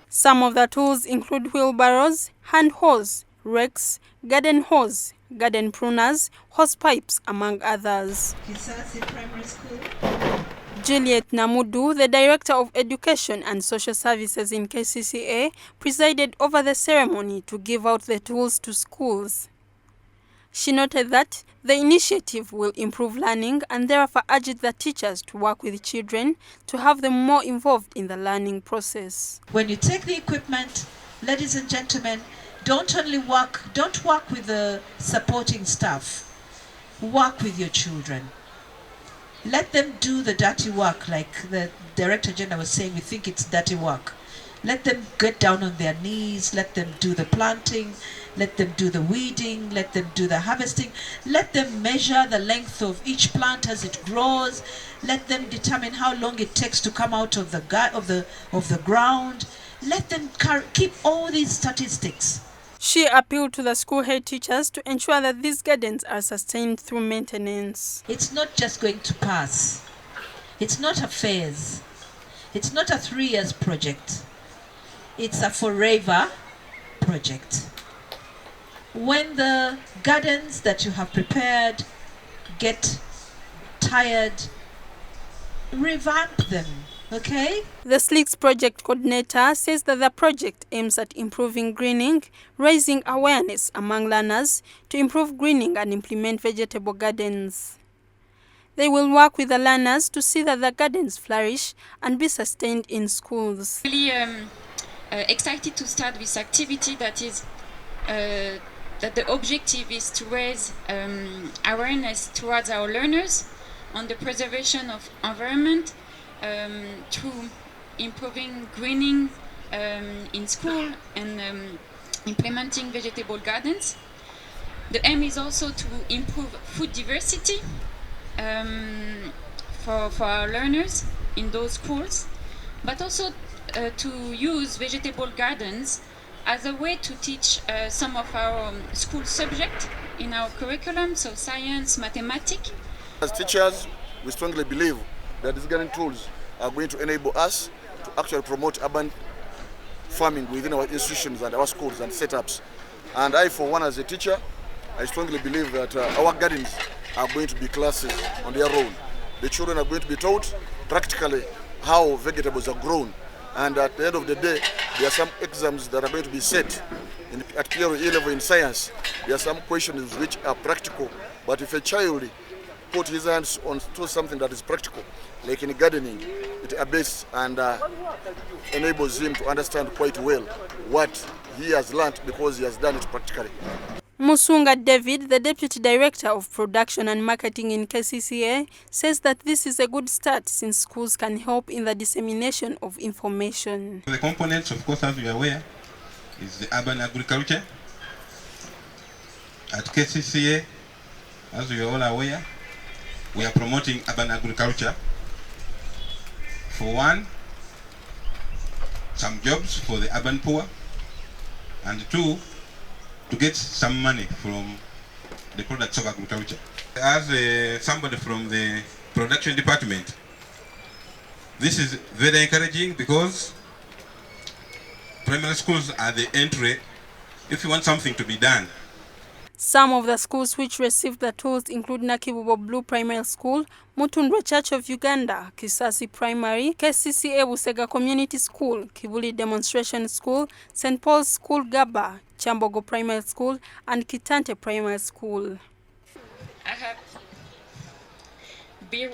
Some of the tools include wheelbarrows, hand hoes, rakes, garden hose, garden pruners, hose pipes, among others. KCCA Primary School. Juliet Namudu, the Director of Education and Social Services in KCCA, presided over the ceremony to give out the tools to schools. She noted that the initiative will improve learning and therefore urged the teachers to work with children to have them more involved in the learning process. When you take the equipment, ladies and gentlemen, don't work with the supporting staff. Work with your children. Let them do the dirty work, like the Director General was saying, we think it's dirty work. Let them get down on their knees, let them do the planting, let them do the weeding, let them do the harvesting, let them measure the length of each plant as it grows, let them determine how long it takes to come out of the ground. Let them keep all these statistics. She appealed to the school head teachers to ensure that these gardens are sustained through maintenance. It's not just going to pass. It's not a phase. It's not a 3 years project. It's a forever project. When the gardens that you have prepared get tired, revamp them, okay? The SLICS project coordinator says that the project aims at improving greening, raising awareness among learners to improve greening and implement vegetable gardens. They will work with the learners to see that the gardens flourish and be sustained in schools. Really excited to start this activity that is that the objective is to raise awareness towards our learners on the preservation of environment through improving greening in school and implementing vegetable gardens. The aim is also to improve food diversity for our learners in those schools, but also to use vegetable gardens as a way to teach some of our school subjects in our curriculum, so science, mathematics. As teachers, we strongly believe that these gardening tools are going to enable us to actually promote urban farming within our institutions and our schools and setups. And I, for one, as a teacher, I strongly believe that our gardens are going to be classes on their own. The children are going to be taught practically how vegetables are grown. And at the end of the day, there are some exams that are going to be set at PRE level in science. There are some questions which are practical, but if a child put his hands on to something that is practical, like in gardening, it abases and enables him to understand quite well what he has learned because he has done it practically. Musunga David, the Deputy Director of Production and Marketing in KCCA, says that this is a good start since schools can help in the dissemination of information. The components, of course, as we are aware, is the urban agriculture. At KCCA, as we are all aware, we are promoting urban agriculture. For one, some jobs for the urban poor, and two, to get some money from the products of agriculture. As somebody from the production department, this is very encouraging because primary schools are the entry if you want something to be done. Some of the schools which received the tools include Nakibubo Blue Primary School, Mutundwe Church of Uganda, Kisasi Primary, KCCA Busega Community School, Kibuli Demonstration School, St. Paul's School Gaba, Chambogo Primary School, and Kitante Primary School. I have been